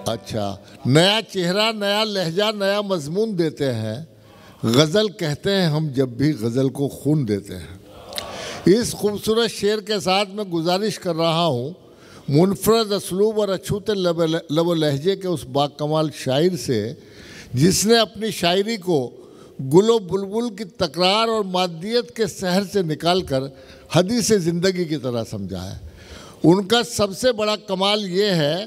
अच्छा, नया चेहरा, नया लहजा, नया मजमून देते हैं। गज़ल कहते हैं हम जब भी गज़ल को खून देते हैं। इस खूबसूरत शेर के साथ मैं गुजारिश कर रहा हूँ मुनफरद असलूब और अछूते लब लहजे के उस बाकमाल शायर से जिसने अपनी शायरी को गुलो बुलबुल की तकरार और मादियत के शहर से निकालकर हदीस ज़िंदगी की तरह समझा है। उनका सबसे बड़ा कमाल ये है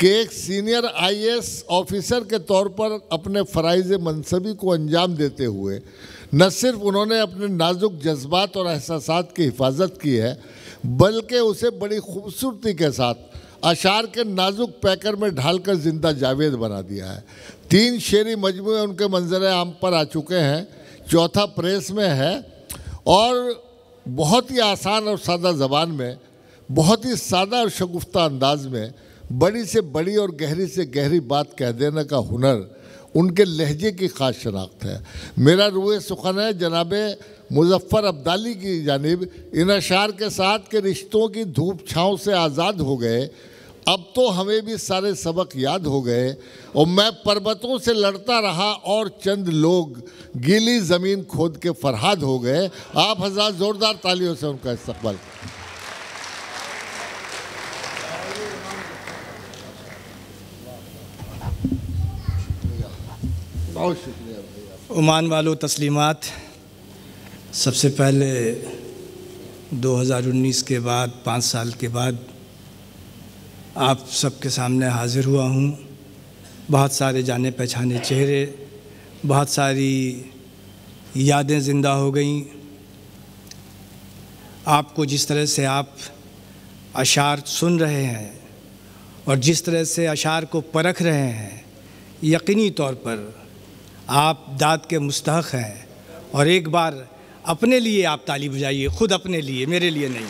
कि एक सीनियर आईएएस ऑफिसर के तौर पर अपने फ़राइज़ मनसबी को अंजाम देते हुए न सिर्फ उन्होंने अपने नाजुक जज्बात और एहसासात की हिफाजत की है, बल्कि उसे बड़ी खूबसूरती के साथ अशार के नाजुक पैकर में ढालकर ज़िंदा जावेद बना दिया है। 3 शेरी मजमूए उनके मंजर आम पर आ चुके हैं, चौथा प्रेस में है और बहुत ही आसान और सादा ज़बान में, बहुत ही सादा और शगुफ्ता अंदाज में बड़ी से बड़ी और गहरी से गहरी बात कह देने का हुनर उनके लहजे की ख़ास शनाख्त है। मेरा रूए सुखन है जनाब मुज़फ़्फ़र अब्दाली की जानिब इन अशार के साथ के रिश्तों की धूप छाँव से आज़ाद हो गए, अब तो हमें भी सारे सबक याद हो गए और मैं पर्वतों से लड़ता रहा और चंद लोग गीली ज़मीन खोद के फरहाद हो गए। आप हज़रात ज़ोरदार तालियों से उनका इस्तक़बाल। बहुत शुक्रिया भैया। ओमान वालों तस्लीमात। सबसे पहले 2019 के बाद 5 साल के बाद आप सबके सामने हाज़िर हुआ हूँ। बहुत सारे जाने पहचाने चेहरे, बहुत सारी यादें ज़िंदा हो गईं। आपको जिस तरह से आप अशार सुन रहे हैं और जिस तरह से अशार को परख रहे हैं, यकीनी तौर पर आप दाद के मुस्तहक़ हैं। और एक बार अपने लिए आप ताली बजाइए, ख़ुद अपने लिए, मेरे लिए नहीं।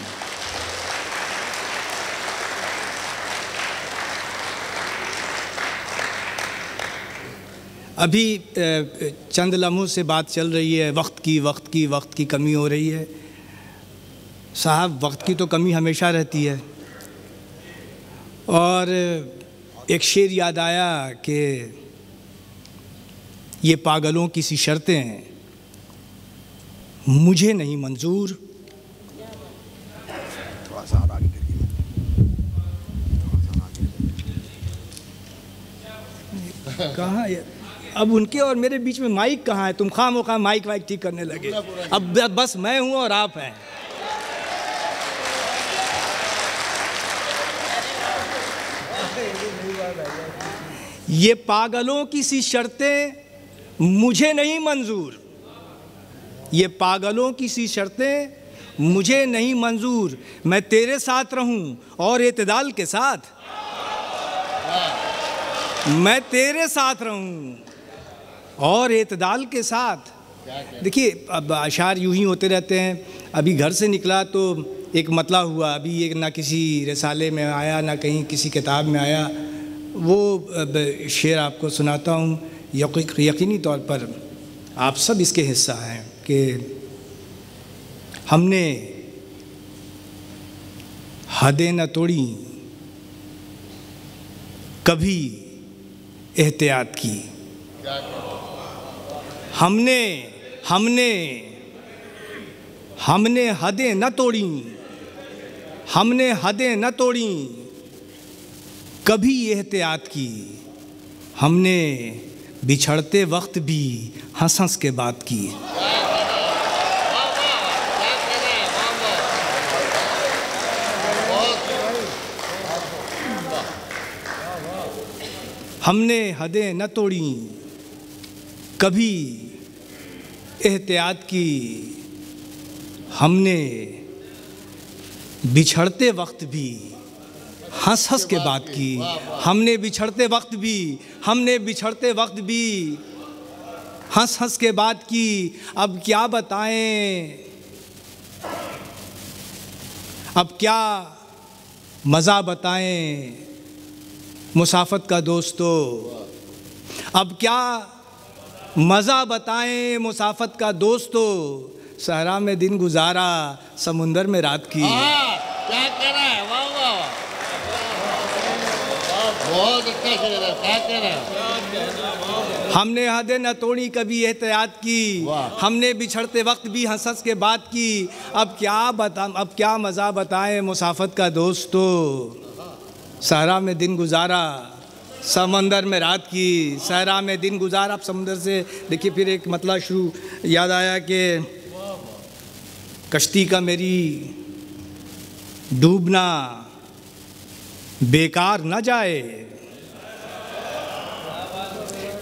अभी चंद लम्हों से बात चल रही है वक्त की कमी हो रही है। साहब, वक्त की तो कमी हमेशा रहती है। और एक शेर याद आया कि ये पागलों की सी शर्तें मुझे नहीं मंजूर। थोड़ा सा आगे करिए। कहाँ अब उनके और मेरे बीच में माइक कहाँ है? तुम खामोखा माइक वाइक ठीक करने लगे। अब बस मैं हूँ और आप हैं। ये पागलों की सी शर्तें मुझे नहीं मंजूर, ये पागलों की सी शर्तें मुझे नहीं मंजूर। मैं तेरे साथ रहूं और एतदाल के साथ, मैं तेरे साथ रहूं और एतदाल के साथ। देखिए, अब अशार यूं ही होते रहते हैं। अभी घर से निकला तो एक मतला हुआ, अभी एक ना किसी रिसाले में आया ना कहीं किसी किताब में आया। वो शेर आपको सुनाता हूँ। यकीनी तौर पर आप सब इसके हिस्सा हैं कि हमने हदें न तोड़ी, कभी एहतियात की। हमने हमने हमने हदें न तोड़ी, हमने हदें न तोड़ी, कभी एहतियात की। हमने बिछड़ते वक्त भी हंस हंस के बात की। हमने हदें न तोड़ी, कभी एहतियात की। हमने बिछड़ते वक्त भी हंस हंस के बात की। हमने बिछड़ते वक्त भी, हमने बिछड़ते वक्त भी हंस हंस के बात की। अब क्या बताएं, अब क्या मज़ा बताएं मुसाफत का दोस्तों। अब क्या मज़ा बताएं मुसाफत का दोस्तों। सहरा में दिन गुजारा, समुंदर में रात की। क्या कह रहा है? वाह वाह, बहुत अच्छा शेर है, क्या कह रहे हैं? हमने हदें न तोड़ी कभी एहतियात की, हमने बिछड़ते वक्त भी हंस हंस के बात की। अब क्या मज़ा बताएं मुसाफत का दोस्तों, सहरा में दिन गुजारा समंदर में रात की। सहरा में दिन गुजारा, आप समंदर से देखिए फिर एक मतलब शुरू याद आया कि कश्ती का मेरी डूबना बेकार न जाए,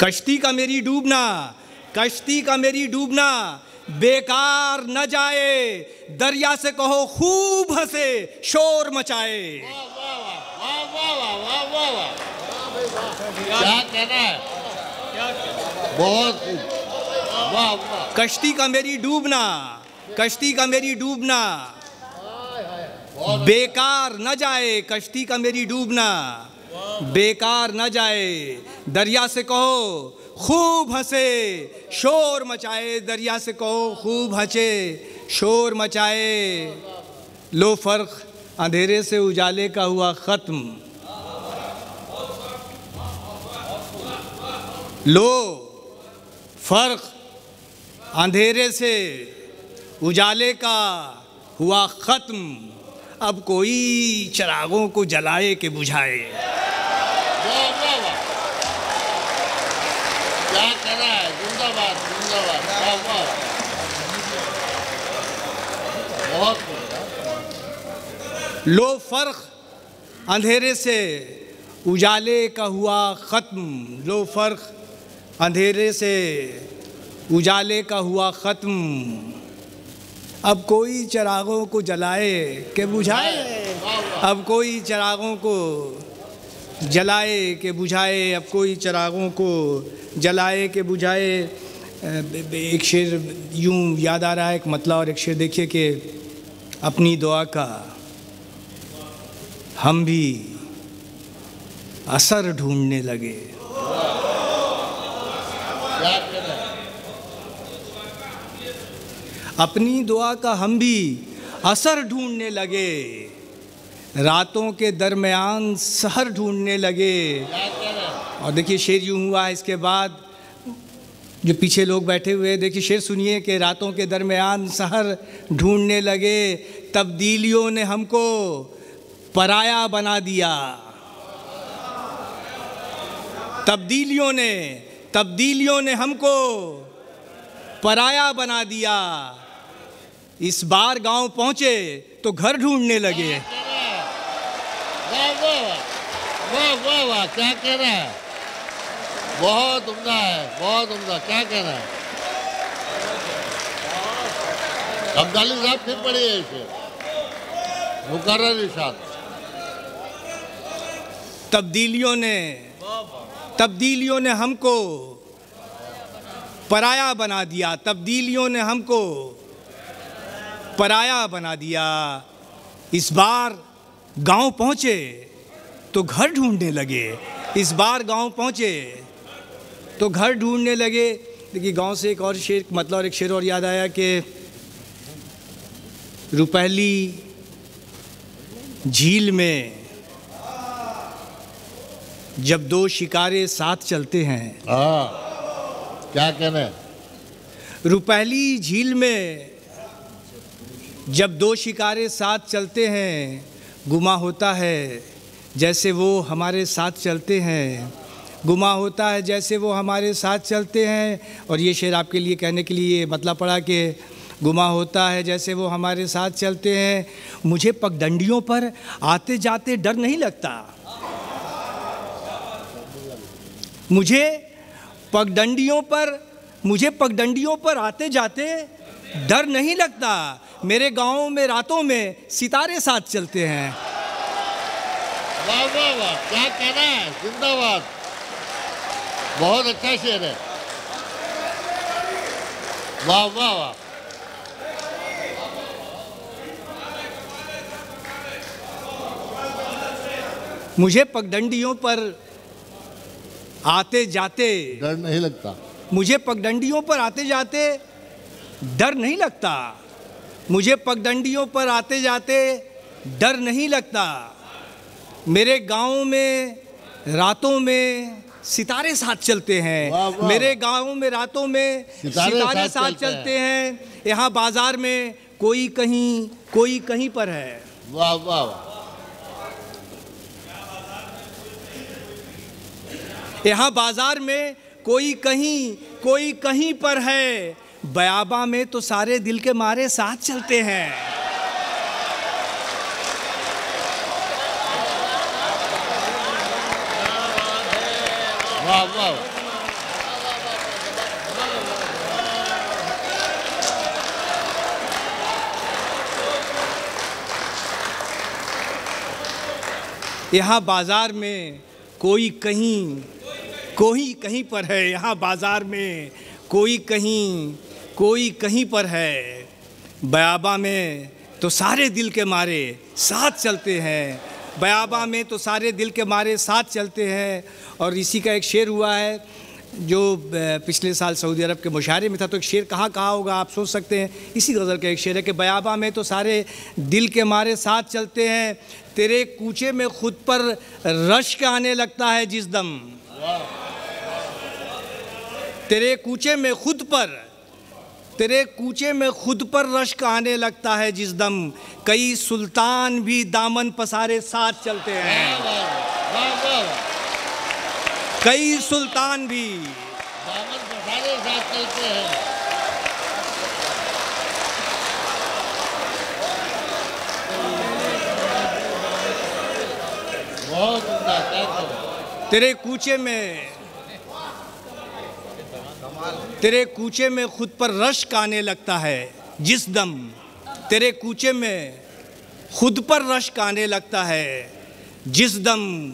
कश्ती का मेरी डूबना, कश्ती का मेरी डूबना बेकार न जाए। दरिया से कहो खूब हंसे शोर मचाए। क्या कहना है? बहुत वाह वाह। कश्ती का मेरी डूबना, कश्ती का मेरी डूबना बेकार न जाए, कश्ती का मेरी डूबना बेकार न जाए। दरिया से कहो खूब हंसे शोर मचाए, दरिया से कहो खूब हंसे शोर मचाए। लो फर्क अंधेरे से उजाले का हुआ ख़त्म, लो फर्क अंधेरे से उजाले का हुआ ख़त्म। अब कोई चिरागों को जलाए के बुझाए। वाह वाह वाह, क्या कर रहा है? जिंदाबाद जिंदाबाद, वाह वाह, बहुत लो फर्क अंधेरे से उजाले का हुआ ख़त्म, लो फर्क अंधेरे से उजाले का हुआ ख़त्म। अब कोई चिरागों को जलाए के बुझाए, अब कोई चिरागों को जलाए के बुझाए, अब कोई चिरागों को जलाए के बुझाए। एक शेर यूं याद आ रहा है, एक मतलब और एक शेर देखिए कि अपनी दुआ का हम भी असर ढूंढने लगे। अपनी दुआ का हम भी असर ढूंढने लगे, रातों के दरमियान सहर ढूंढने लगे। और देखिए शेर यूँ हुआ है, इसके बाद जो पीछे लोग बैठे हुए देखिए शेर सुनिए कि रातों के दरमियान सहर ढूंढने लगे, तब्दीलियों ने हमको पराया बना दिया। तब्दीलियों ने हमको पराया बना दिया। इस बार गांव पहुंचे तो घर ढूंढने लगे। वाह वाह वाह वाह वाह, क्या कह रहा है? बहुत उम्दा है, बहुत उम्दा, क्या कह रहा है? अब्दाली साहब फिर पढ़िए इसे, मुकर्रर इरशाद। तब्दीलियों ने हमको पराया बना दिया, तब्दीलियों ने हमको पराया बना दिया। इस बार गांव पहुंचे तो घर ढूंढने लगे, इस बार गांव पहुंचे तो घर ढूंढने लगे। देखिए गांव से एक और शेर मतलब और एक शेर और याद आया कि रुपहली झील में जब दो शिकारे साथ चलते हैं। क्या कहना है? रुपहली झील में जब दो शिकारे साथ चलते हैं, गुमा होता है जैसे वो हमारे साथ चलते हैं, गुमा होता है जैसे वो हमारे साथ चलते हैं। और ये शेर आपके लिए कहने के लिए मतलब पड़ा कि गुमा होता है जैसे वो हमारे साथ चलते हैं। मुझे पगडंडियों पर आते जाते डर नहीं लगता, मुझे पगडंडियों पर आते जाते डर नहीं लगता। मेरे गांव में रातों में सितारे साथ चलते हैं। वाह वाह वाह, क्या कहना है? जिंदाबाद, बहुत अच्छा शेर है। वाह वाह वाह, मुझे पगडंडियों पर आते जाते डर नहीं लगता, मुझे पगडंडियों पर आते जाते डर नहीं लगता, मुझे पगडंडियों पर आते जाते डर नहीं लगता। मेरे गांव में रातों में सितारे साथ चलते हैं। वाह, वाह। मेरे गाँव में रातों में सितारे साथ चलते हैं। यहाँ बाजार में कोई कहीं पर है। वाह वाह वाह। यहाँ बाजार में कोई कहीं पर है। बयाबा में तो सारे दिल के मारे साथ चलते हैं। वाह वाह। यहाँ बाजार में कोई कहीं पर है। यहाँ बाजार में कोई कहीं पर है। बयाबा में तो सारे दिल के मारे साथ चलते हैं। बयाबा में तो सारे दिल के मारे साथ चलते हैं। और इसी का एक शेर हुआ है जो पिछले साल सऊदी अरब के मुशायरे में था। तो एक शेर कहाँ होगा आप सोच सकते हैं। इसी गज़ल का एक शेर है कि बयाबा में तो सारे दिल के मारे साथ चलते हैं। तेरे कूचे में खुद पर रश्क आने लगता है जिस दम। तेरे कूचे में खुद पर रश्क आने लगता है जिस दम। कई सुल्तान भी दामन पसारे साथ चलते हैं। कई सुल्तान भी दामन पसारे साथ चलते हैं। बहुत उम्दा। तेरे कूचे में खुद पर रश्क आने लगता है जिस दम। तेरे कूचे में खुद पर रश्क आने लगता है जिस दम।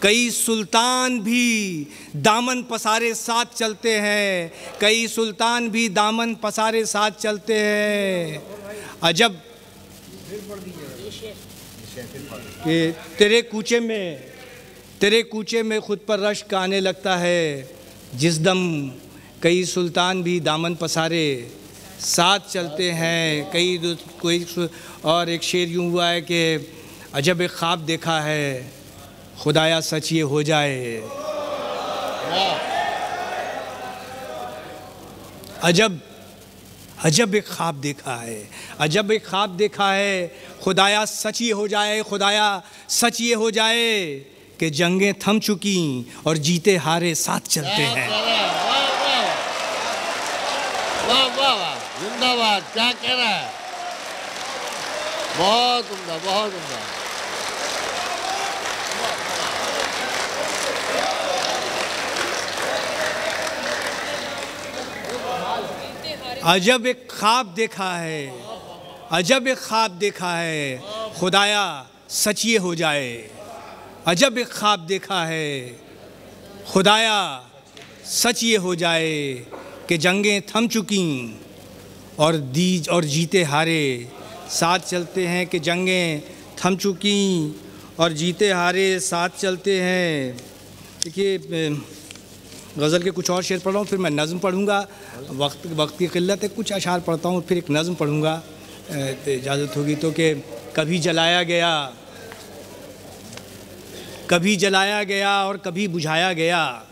कई सुल्तान भी दामन पसारे साथ चलते हैं। कई सुल्तान भी दामन पसारे साथ चलते हैं। अजब कि तेरे कूचे में खुद पर रश्क आने लगता है जिस दम। कई सुल्तान भी दामन पसारे साथ चलते हैं। कोई और एक शेर यूँ हुआ है कि अजब एक ख्वाब देखा है खुदाया सच ये हो जाए। अजब एक ख्वाब देखा है। अजब एक ख्वाब देखा है खुदाया सच ये हो जाए। खुदाया सच ये हो जाए कि जंगें थम चुकी और जीते हारे साथ चलते हैं। वाह वाह वाह। जिंदाबाद। क्या कह रहा है। बहुत उम्दा बहुत उम्दा। अजब एक ख्वाब देखा है। अजब एक ख्वाब देखा है खुदाया सच ये हो जाए। अजब एक ख्वाब देखा है खुदाया सच ये हो जाए कि जंगें थम चुकी और जीते हारे साथ चलते हैं। कि जंगें थम चुकी और जीते हारे साथ चलते हैं। देखिए गज़ल के कुछ और शेर पढ़ रहा हूँ, फिर मैं नज़्म पढ़ूँगा। वक्त की क़िल्लत है, कुछ अशार पढ़ता हूँ, फिर एक नज़्म पढ़ूँगा इजाज़त होगी तो। कि कभी जलाया गया और कभी बुझाया गया।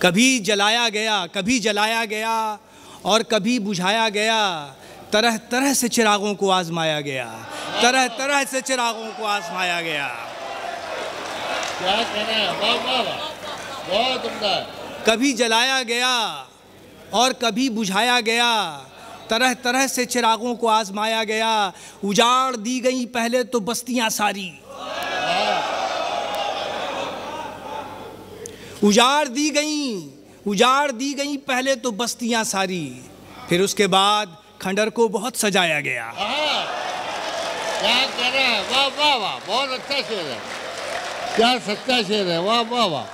कभी जलाया गया और कभी बुझाया गया। तरह तरह से चिरागों को आजमाया गया। तरह तरह से चिरागों को आजमाया गया। क्या कहना है। वाह वाह वाह। बहुत उम्दा। कभी जलाया गया और कभी बुझाया गया। तरह तरह से चिरागों को आजमाया गया। उजाड़ दी गई पहले तो बस्तियां सारी। उजाड़ दी गई पहले तो बस्तियां सारी। फिर उसके बाद खंडर को बहुत सजाया गया। क्या कह रहा है। वाह वाह वाह। बहुत अच्छा शेर है। क्या सच्चा शेर है। वाह वाह वाह।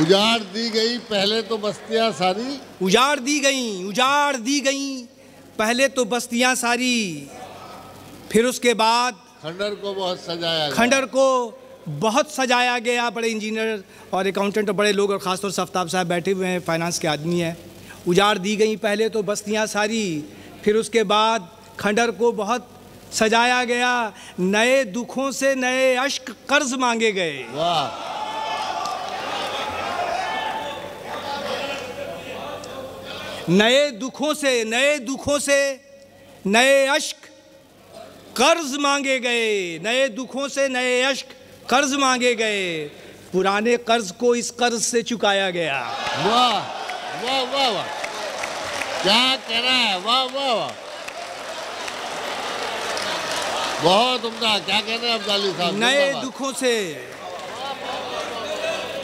उजाड़ दी गई पहले तो बस्तियां सारी। उजाड़ दी गई पहले तो बस्तियां सारी। फिर उसके बाद खंडर को बहुत सजाया गया। बड़े इंजीनियर और अकाउंटेंट और बड़े लोग और ख़ासतौर से आफ्ताब साहब बैठे हुए हैं, फाइनेंस के आदमी हैं। उजाड़ दी गई पहले तो बस्तियां सारी। फिर उसके बाद खंडर को बहुत सजाया गया, नए दुखों से नए अश्क कर्ज मांगे गए। वाह, नए दुखों से नए अश्क कर्ज मांगे गए, नए दुखों से नए अश्क कर्ज मांगे गए, पुराने कर्ज को इस कर्ज से चुकाया गया। वाह वाह वाह वाह, क्या कहना है, वाह वाह वाह, बहुत उम्दा। क्या कहना है अब्दाली साहब? नए दुखों से,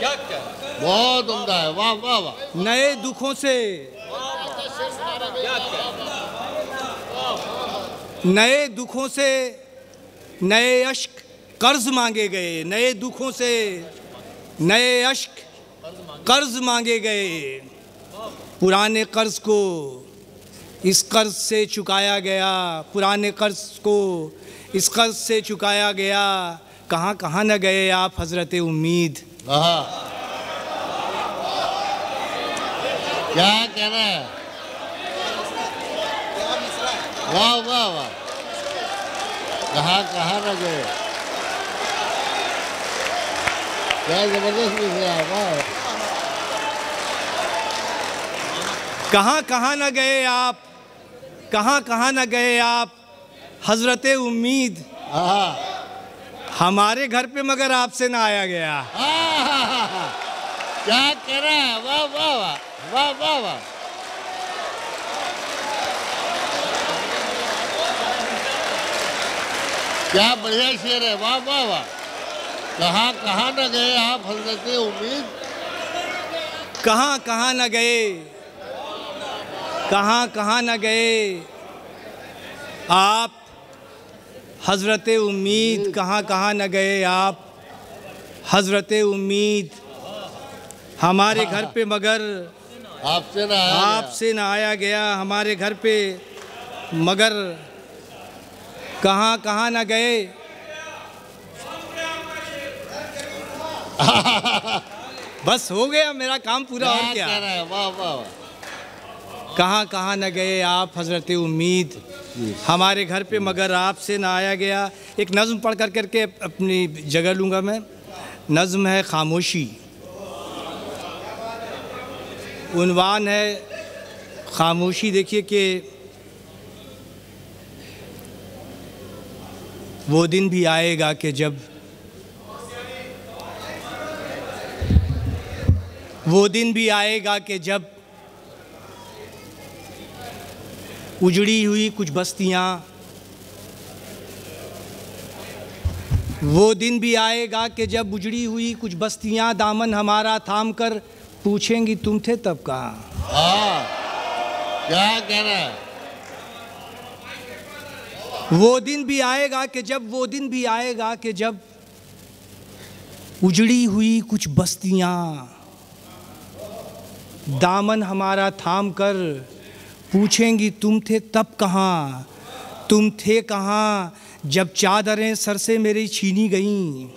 क्या बहुत उम्दा है, वाह वाह वाह। नए दुखों से नए दुखों से नए अश्क कर्ज मांगे गए, नए दुखों से नए अश्क कर्ज मांगे गए, पुराने कर्ज को इस कर्ज से चुकाया गया, पुराने कर्ज को इस कर्ज से चुकाया गया। कहाँ कहाँ न गए आप हजरत उम्मीद। क्या कहना है, वाह वाह वाह, कहाँ कहाँ न गए, क्या जबरदस्त मिसरा है, वाह। कहाँ कहाँ न गए आप, कहाँ कहाँ न गए आप हजरत उम्मीद, हमारे घर पे मगर आपसे ना आया गया। क्या कह रहा है, वाह वाह वाह, वाह वाह वाह। क्या बढ़िया शेर है, वाह वाह वाह। कहाँ कहाँ न गए आप हजरत उम्मीद, कहाँ कहाँ न गए, कहाँ कहाँ न गए आप हजरत उम्मीद, कहाँ कहाँ न गए आप हजरत उम्मीद, हमारे घर पे मगर आपसे ना आया गया, हमारे घर पे मगर कहाँ कहाँ न गए। बस हो गया मेरा काम पूरा, और क्या। वाह वाह, कहाँ कहाँ न गए आप हजरत उम्मीद, हमारे घर पे मगर आपसे ना आया गया। एक नज़्म पढ़ कर करके अपनी जगह लूँगा मैं। नज़्म है खामोशी, उन्वान है खामोशी। देखिए कि वो दिन भी आएगा कि जब, वो दिन भी आएगा कि जब उजड़ी हुई कुछ बस्तियाँ, वो दिन भी आएगा कि जब उजड़ी हुई कुछ बस्तियाँ दामन हमारा थाम कर पूछेंगी तुम थे तब कहाँ। क्या कहना है, वो दिन भी आएगा कि जब, वो दिन भी आएगा कि जब उजड़ी हुई कुछ बस्तियाँ दामन हमारा थाम कर पूछेंगी तुम थे तब कहाँ, तुम थे कहाँ जब चादरें सर से मेरी छीनी गईं,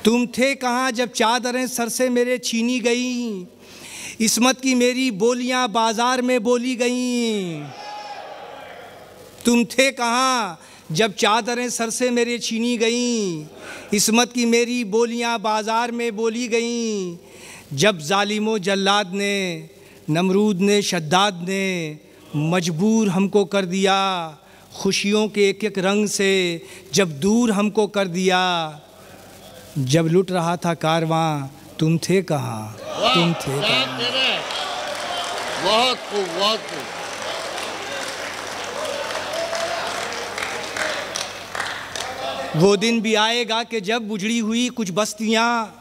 तुम थे कहाँ जब चादरें सर से मेरे छीनी गईं, इस्मत की मेरी बोलियां बाजार में बोली गईं, तुम थे कहाँ जब चादरें सर से मेरे छीनी गईं, इस्मत की मेरी बोलियां बाजार में बोली गईं, जब जालिमो जल्लाद ने, नमरूद ने, शद्दाद ने मजबूर हमको कर दिया खुशियों के एक एक रंग से, जब दूर हमको कर दिया, जब लुट रहा था कारवां तुम थे कहाँ, तुम थे कहाँ। बहुत खूब, बहुत खूब। वो दिन भी आएगा कि जब उजड़ी हुई कुछ बस्तियाँ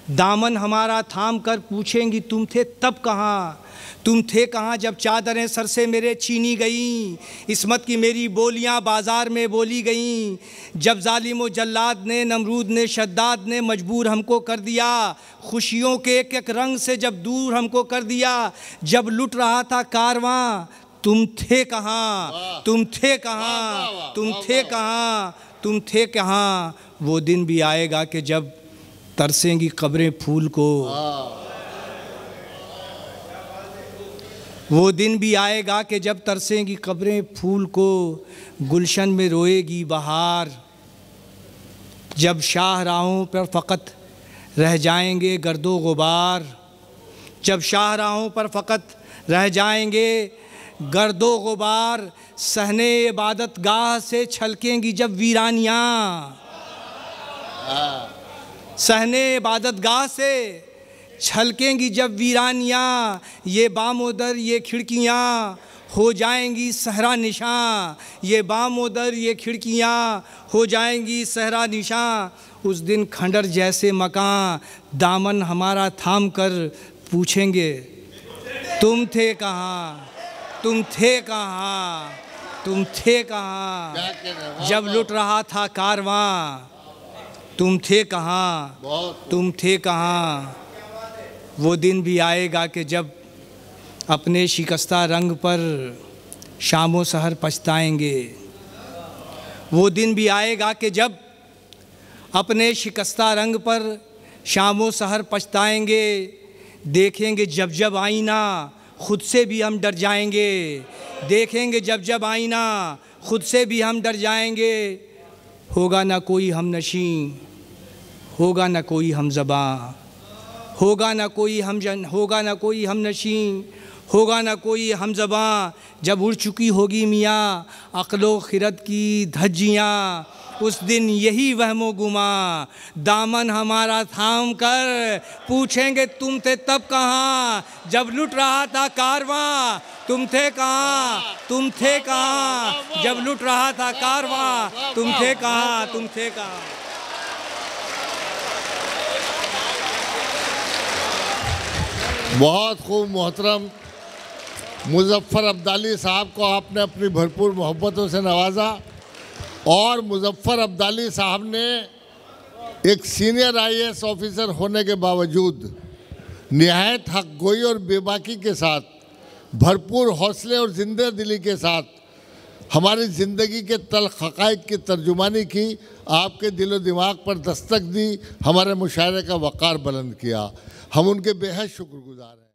दामन हमारा थाम कर पूछेंगी तुम थे तब कहाँ, तुम थे कहाँ जब चादरें सर से मेरे छीनी गईं, इस्मत की मेरी बोलियां बाजार में बोली गईं, जब जालिम जल्लाद ने, नमरूद ने, शद्दाद ने मजबूर हमको कर दिया खुशियों के एक एक रंग से, जब दूर हमको कर दिया, जब लुट रहा था कारवां तुम थे कहाँ, तुम थे कहाँ, तुम थे कहाँ, तुम थे कहाँ। वो दिन भी आएगा कि जब तरसेंगी कब्रें फूल को, वो दिन भी आएगा कि जब तरसेंगी कब्रें फूल को, गुलशन में रोएगी बहार। जब शाहराहों पर फ़कत रह जाएंगे गर्दो गुबार, जब शाहराहों पर फ़कत रह जाएंगे गर्दो गुबार। सहने इबादत गाह से छलकेंगी जब वीरानियाँ, सहने इबादत गाह से छलकेंगी जब वीरानियाँ। ये बामोदर ये खिड़कियाँ हो जाएंगी सहरा निशां, ये बामोदर ये खिड़कियाँ हो जाएंगी सहरा निशां। उस दिन खंडर जैसे मकान दामन हमारा थाम कर पूछेंगे, तुम थे कहाँ, तुम थे कहाँ, तुम थे कहाँ जब लुट रहा था कारवां। तुम थे कहाँ, तुम थे कहाँ। वो दिन भी आएगा कि जब अपने शिकस्ता रंग पर शामो सहर पछताएंगे। वो दिन भी आएगा कि जब अपने शिकस्ता रंग पर शामो सहर पछताएंगे। देखेंगे जब जब आईना खुद से भी हम डर जाएंगे, देखेंगे जब जब आईना खुद से भी हम डर जाएंगे। होगा ना कोई हमनशी, होगा ना कोई हम ज़बां, होगा ना कोई होगा ना कोई हमनशी, होगा ना कोई हम ज़बां। जब उड़ चुकी होगी मियाँ अक्लो खिरत की धज्जियाँ, उस दिन यही वहमो गुमा दामन हमारा थाम कर पूछेंगे, तुम थे तब कहाँ जब लुट रहा था कारवां। तुम थे कहाँ, तुम थे कहाँ जब लुट रहा था कारवां। तुम थे कहाँ, तुम थे कहाँ। बहुत खूब मोहतरम मुज़फ़्फ़र अब्दाली साहब को आपने अपनी भरपूर मोहब्बतों से नवाजा। और मुज़फ़्फ़र अब्दाली साहब ने एक सीनियर IAS ऑफिसर होने के बावजूद निहायत हक़ गोई और बेबाकी के साथ, भरपूर हौसले और ज़िंदा दिली के साथ हमारी ज़िंदगी के तल्ख़ हक़ाइक़ की तर्जुमानी की, आपके दिलो दिमाग पर दस्तक दी, हमारे मुशायरे का वक़ार बुलंद किया। हम उनके बेहद शुक्रगुज़ार हैं।